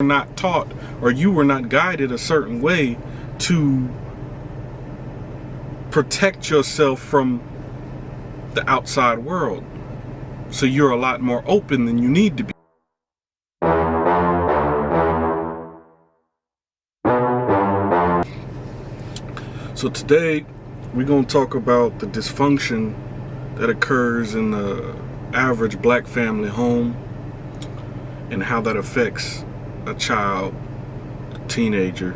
not taught or you were not guided a certain way to protect yourself from the outside world. So you're a lot more open than you need to be. So today we're going to talk about the dysfunction that occurs in the average black family home and how that affects a child, a teenager,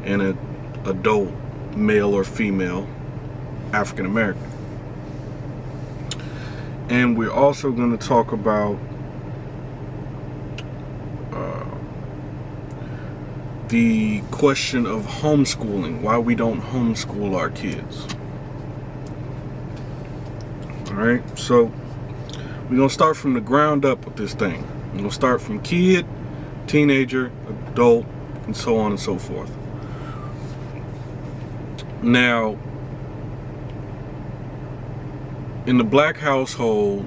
and an adult, male or female, African American. And we're also going to talk about the question of homeschooling, why we don't homeschool our kids. Alright, so we're going to start from the ground up with this thing. We're going to start from kid, teenager, adult, and so on and so forth. Now, in the black household,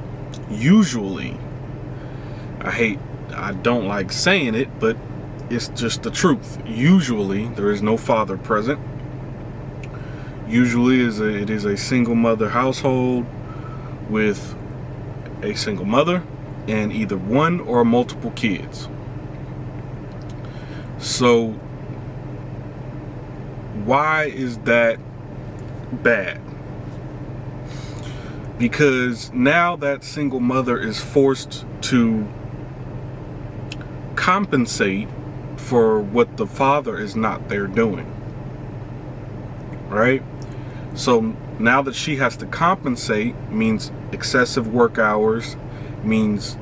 usually, I don't like saying it, but it's just the truth. Usually, there is no father present. Usually, it is a single mother household with a single mother and either one or multiple kids. So, why is that bad? Because now that single mother is forced to compensate for what the father is not there doing. Right? So now that she has to compensate means excessive work hours, means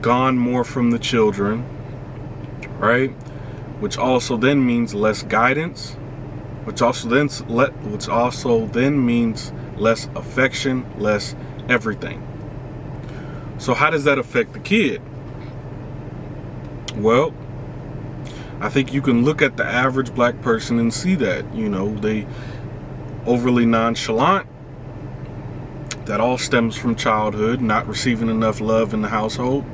gone more from the children, right? Which also then means less guidance, which also then means less affection, less everything. So how does that affect the kid? Well, I think you can look at the average black person and see that, they overly nonchalant. That all stems from childhood, not receiving enough love in the household,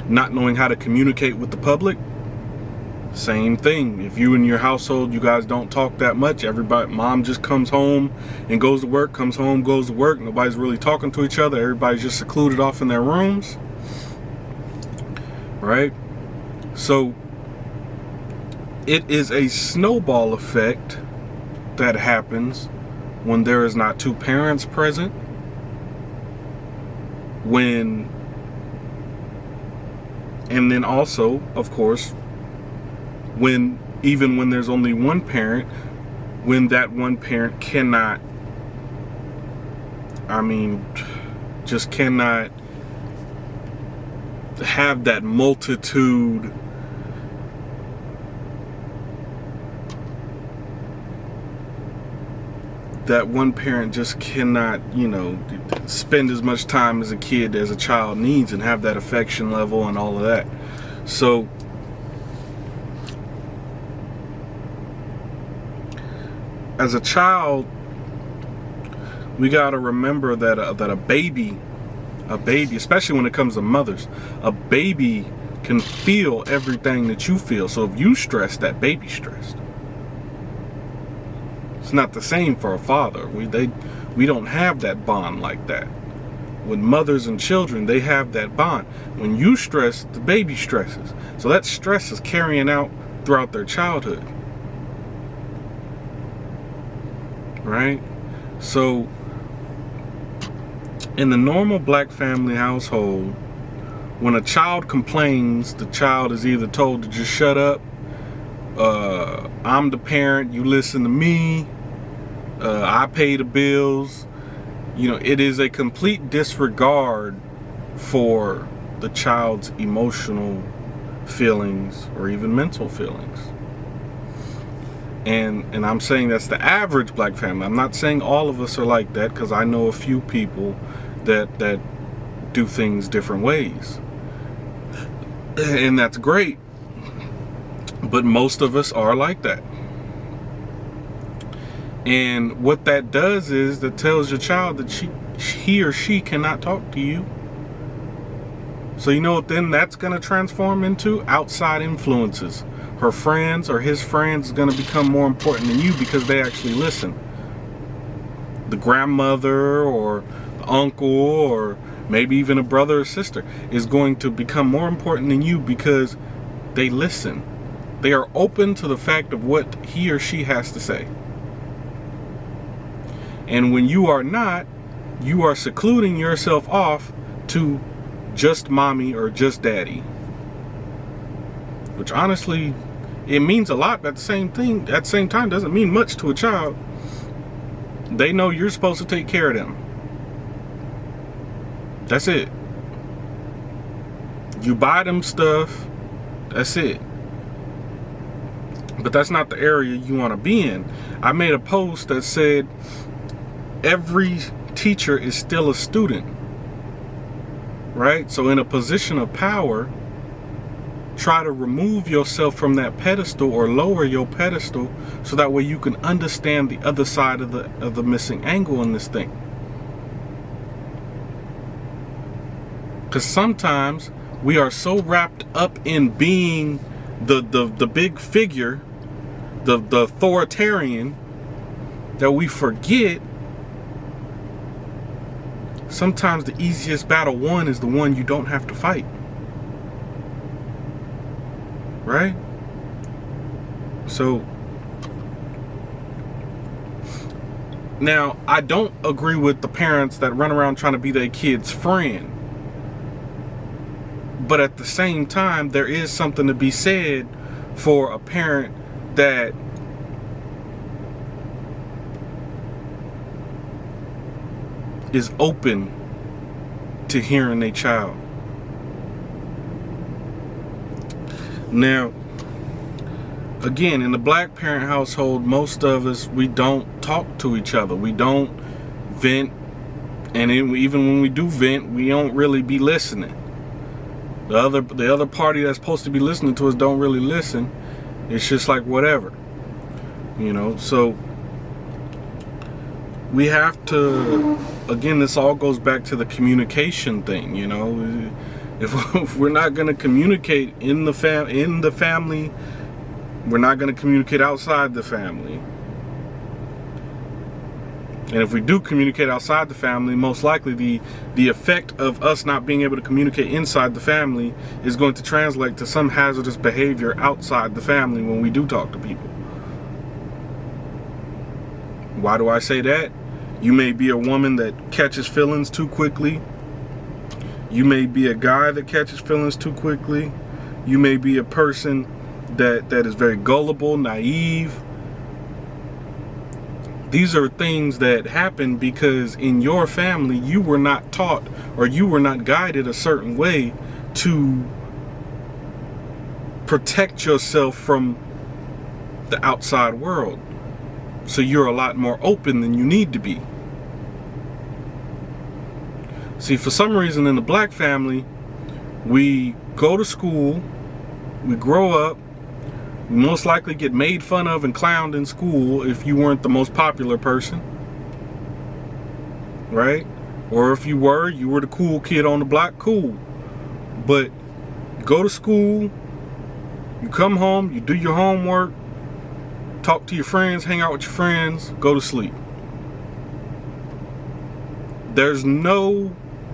not knowing how to communicate with the public. Same thing. If you in your household, you guys don't talk that much. Mom just comes home and goes to work, comes home, goes to work. Nobody's really talking to each other. Everybody's just secluded off in their rooms. Right? So it is a snowball effect that happens when there is not two parents present, and then also, of course, even when there's only one parent, when that one parent cannot have that multitude spend as much time as a child needs and have that affection level and all of that. So as a child, we got to remember that a baby, especially when it comes to mothers, a baby can feel everything that you feel. So if you stress, that baby's stressed. It's not the same for a father. We don't have that bond like that. With mothers and children, they have that bond. When you stress, the baby stresses. So that stress is carrying out throughout their childhood. Right? So in the normal black family household, when a child complains, the child is either told to just shut up, I'm the parent, you listen to me, I pay the bills. It is a complete disregard for the child's emotional feelings or even mental feelings. And I'm saying that's the average black family. I'm not saying all of us are like that, because I know a few people that do things different ways. And that's great. But most of us are like that. And what that does is that tells your child that he or she cannot talk to you. So you know what then that's going to transform into? Outside influences. Her friends or his friends is going to become more important than you because they actually listen. The grandmother or the uncle or maybe even a brother or sister is going to become more important than you because they listen. They are open to the fact of what he or she has to say. And when you are not, you are secluding yourself off to just mommy or just daddy. Which honestly, it means a lot, but at the same time doesn't mean much to a child. They know you're supposed to take care of them. That's it. You buy them stuff. That's it. But that's not the area you want to be in. I made a post that said every teacher is still a student. Right? So in a position of power, try to remove yourself from that pedestal or lower your pedestal so that way you can understand the other side of the missing angle in this thing. Because sometimes we are so wrapped up in being the big figure, the authoritarian, that we forget sometimes the easiest battle won is the one you don't have to fight. Right? So now I don't agree with the parents that run around trying to be their kid's friend. But at the same time, there is something to be said for a parent that is open to hearing their child. Now, again, in the black parent household, most of us, we don't talk to each other. We don't vent. And even when we do vent, we don't really be listening. The other party that's supposed to be listening to us don't really listen. It's just like whatever. You know, so we have to, again, this all goes back to the communication thing, you know. If we're not going to communicate in the family, we're not going to communicate outside the family. And if we do communicate outside the family, most likely the effect of us not being able to communicate inside the family is going to translate to some hazardous behavior outside the family when we do talk to people. Why do I say that? You may be a woman that catches feelings too quickly. You may be a guy that catches feelings too quickly. You may be a person that is very gullible, naive. These are things that happen because in your family you were not taught or you were not guided a certain way to protect yourself from the outside world. So you're a lot more open than you need to be. See, for some reason in the black family, we go to school, we grow up, we most likely get made fun of and clowned in school if you weren't the most popular person. Right? Or if you were the cool kid on the block, cool. But you go to school, you come home, you do your homework, talk to your friends, hang out with your friends, go to sleep.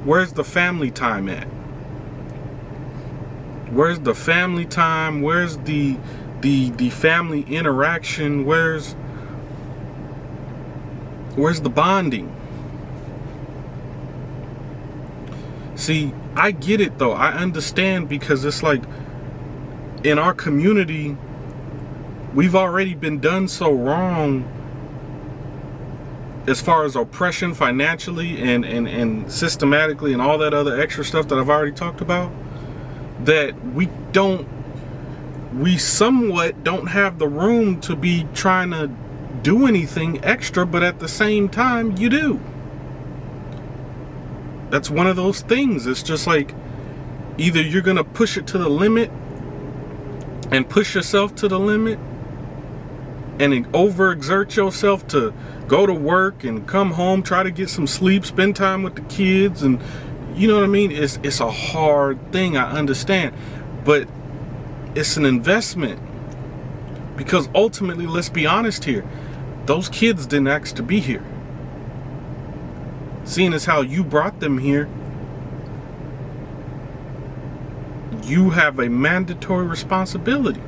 Where's the family time at? Where's the family time? Where's the family interaction? Where's the bonding? See, I get it though. I understand because it's like in our community, we've already been done so wrong as far as oppression financially and systematically and all that other extra stuff that I've already talked about, that we somewhat don't have the room to be trying to do anything extra, but at the same time you do. That's one of those things. It's just like either you're gonna push it to the limit and push yourself to the limit and overexert yourself to go to work and come home, try to get some sleep, spend time with the kids, and You know what I mean? It's a hard thing, I understand, but it's an investment, because ultimately, let's be honest here, those kids didn't ask to be here. Seeing as how you brought them here, you have a mandatory responsibility.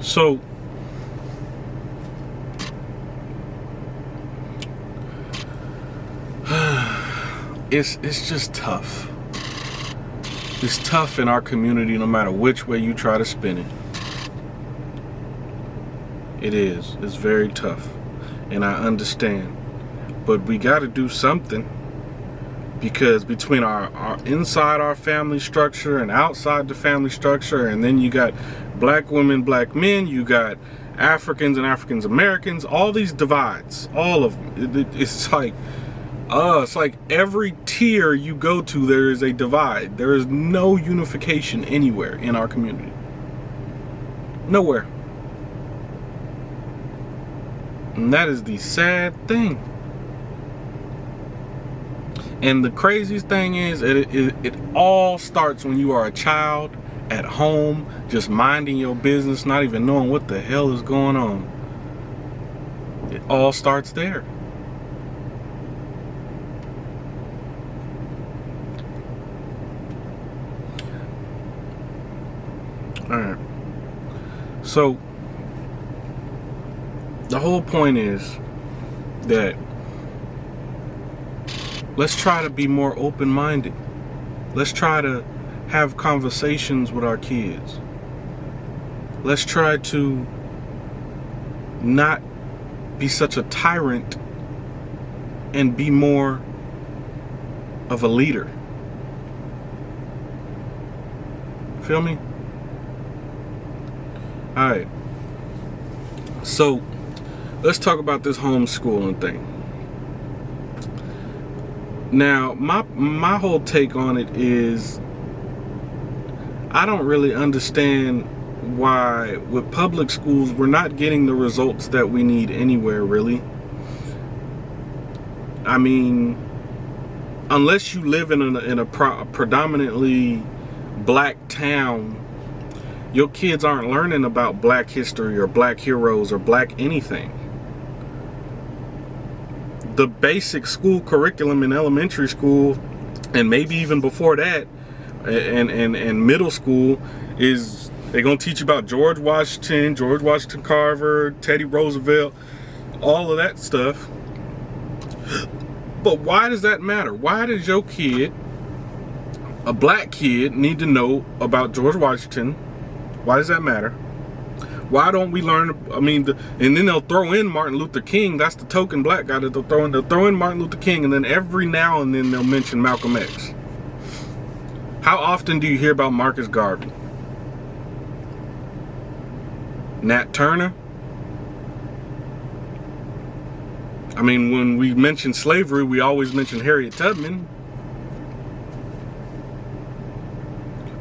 So it's just tough. It's tough in our community, no matter which way you try to spin it. It is. It's very tough. And I understand. But we got to do something. Because between our inside our family structure and outside the family structure, and then you got black women, black men, you got Africans and African Americans, all these divides, all of them. It's like every tier you go to, there is a divide. There is no unification anywhere in our community. Nowhere. And that is the sad thing. And the craziest thing is, it all starts when you are a child at home, just minding your business, not even knowing what the hell is going on. It all starts there. Alright. So, the whole point is that let's try to be more open-minded. Let's try to have conversations with our kids. Let's try to not be such a tyrant and be more of a leader. Feel me? Alright. So, let's talk about this homeschooling thing. Now, my whole take on it is, I don't really understand why with public schools we're not getting the results that we need anywhere, really. I mean, unless you live in a predominantly black town, your kids aren't learning about black history or black heroes or black anything. The basic school curriculum in elementary school, and maybe even before that, and middle school, is they're gonna teach you about George Washington Carver, Teddy Roosevelt, all of that stuff. But why does that matter? Why does your kid, a black kid, need to know about George Washington? Why does that matter? Why don't we learn? I mean, and then they'll throw in Martin Luther King. That's the token black guy that they'll throw in. They'll throw in Martin Luther King, and then every now and then they'll mention Malcolm X. How often do you hear about Marcus Garvey? Nat Turner? I mean, when we mention slavery, we always mention Harriet Tubman.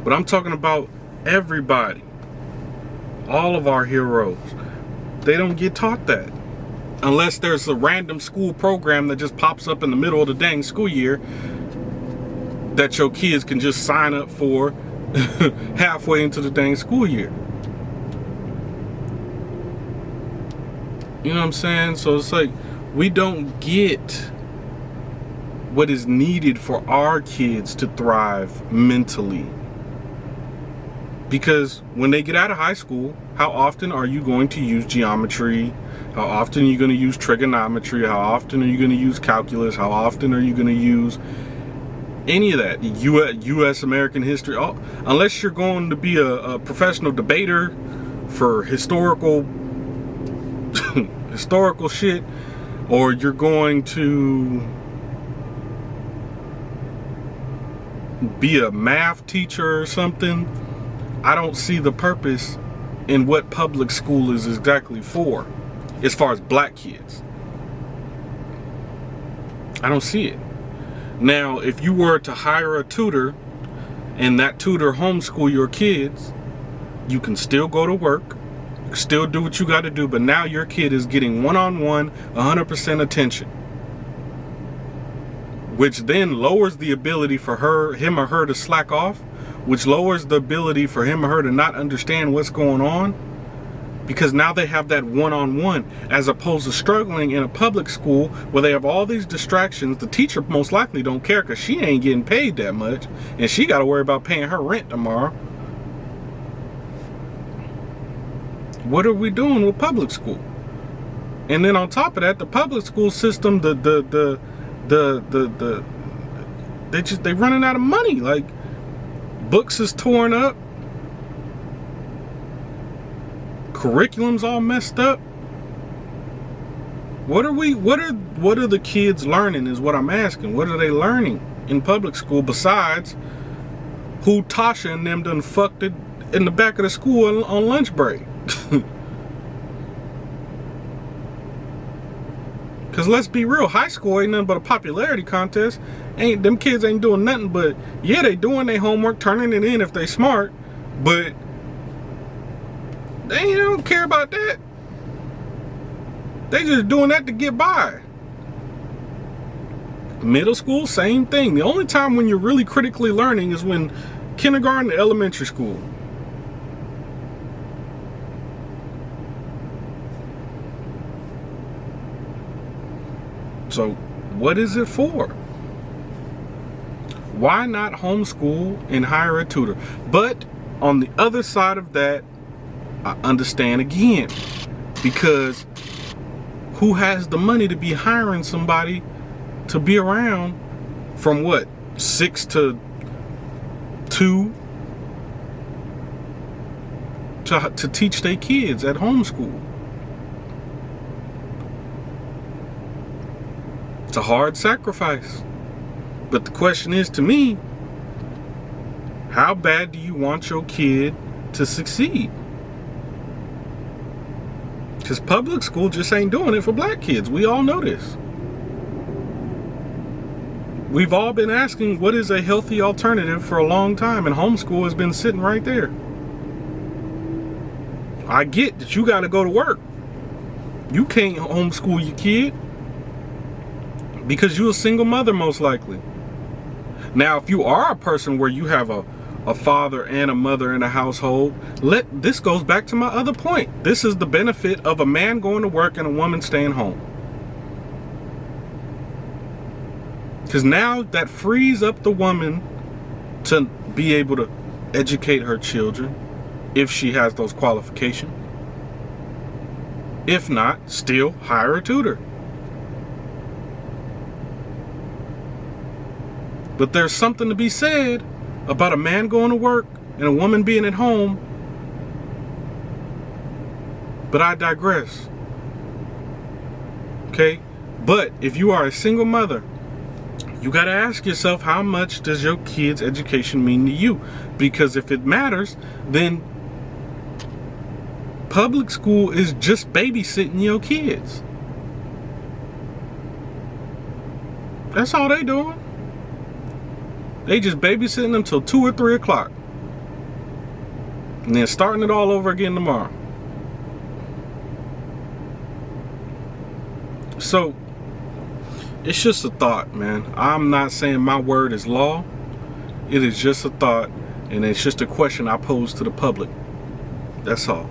But I'm talking about everybody. All of our heroes. They don't get taught that. Unless there's a random school program that just pops up in the middle of the dang school year that your kids can just sign up for halfway into the dang school year. You know what I'm saying? So it's like, we don't get what is needed for our kids to thrive mentally. Because when they get out of high school, how often are you going to use geometry? How often are you going to use trigonometry? How often are you going to use calculus? How often are you going to use any of that? U.S. American history? Oh, unless you're going to be a professional debater for historical shit, or you're going to be a math teacher or something, I don't see the purpose in what public school is exactly for, as far as black kids. I don't see it. Now, if you were to hire a tutor and that tutor homeschool your kids, you can still go to work, Still do what you got to do, but now your kid is getting one-on-one, 100% attention, which then lowers the ability for him or her to slack off, which lowers the ability for him or her to not understand what's going on, because now they have that one-on-one, as opposed to struggling in a public school where they have all these distractions. The teacher most likely don't care because she ain't getting paid that much, and she got to worry about paying her rent tomorrow. What are we doing with public school? And then on top of that, the public school system, they running out of money. Like, books is torn up, curriculum's all messed up. What are the kids learning is what I'm asking. What are they learning in public school besides who Tasha and them done fucked it in the back of the school on lunch break? Cause let's be real, high school ain't nothing but a popularity contest. Them kids ain't doing nothing but, yeah, they doing their homework, turning it in if they smart, but they don't care about that. They just doing that to get by. Middle school, same thing. The only time when you're really critically learning is when kindergarten to elementary school. So what is it for? Why not homeschool and hire a tutor? But on the other side of that, I understand again, because who has the money to be hiring somebody to be around from what, 6 to 2 to teach their kids at homeschool? It's a hard sacrifice. But the question is, to me, how bad do you want your kid to succeed? Because public school just ain't doing it for black kids. We all know this. We've all been asking what is a healthy alternative for a long time, and homeschool has been sitting right there. I get that you got to go to work. You can't homeschool your kid because you're a single mother, most likely. Now, if you are a person where you have a father and a mother in a household, this goes back to my other point. This is the benefit of a man going to work and a woman staying home. Because now that frees up the woman to be able to educate her children if she has those qualifications. If not, still hire a tutor. But there's something to be said about a man going to work and a woman being at home. But I digress. Okay? But if you are a single mother, you got to ask yourself, how much does your kid's education mean to you? Because if it matters, then public school is just babysitting your kids. That's all they doing. They just babysitting them till 2 or 3 o'clock. And then starting it all over again tomorrow. So, it's just a thought, man. I'm not saying my word is law. It is just a thought. And it's just a question I pose to the public. That's all.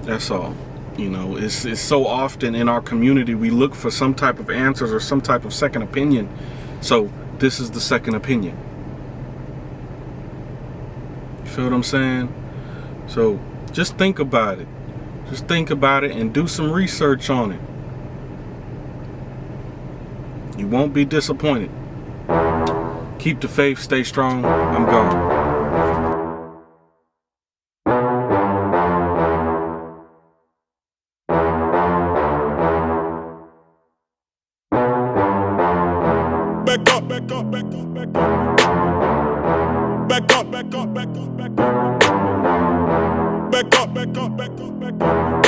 That's all. You know, it's so often in our community we look for some type of answers or some type of second opinion. So, this is the second opinion. You feel what I'm saying? So just think about it. Just think about it and do some research on it. You won't be disappointed. Keep the faith, stay strong. I'm gone. Back up, back up, back up, back up. Back up, back up, back up, back up. Back up, back up, back up, back up.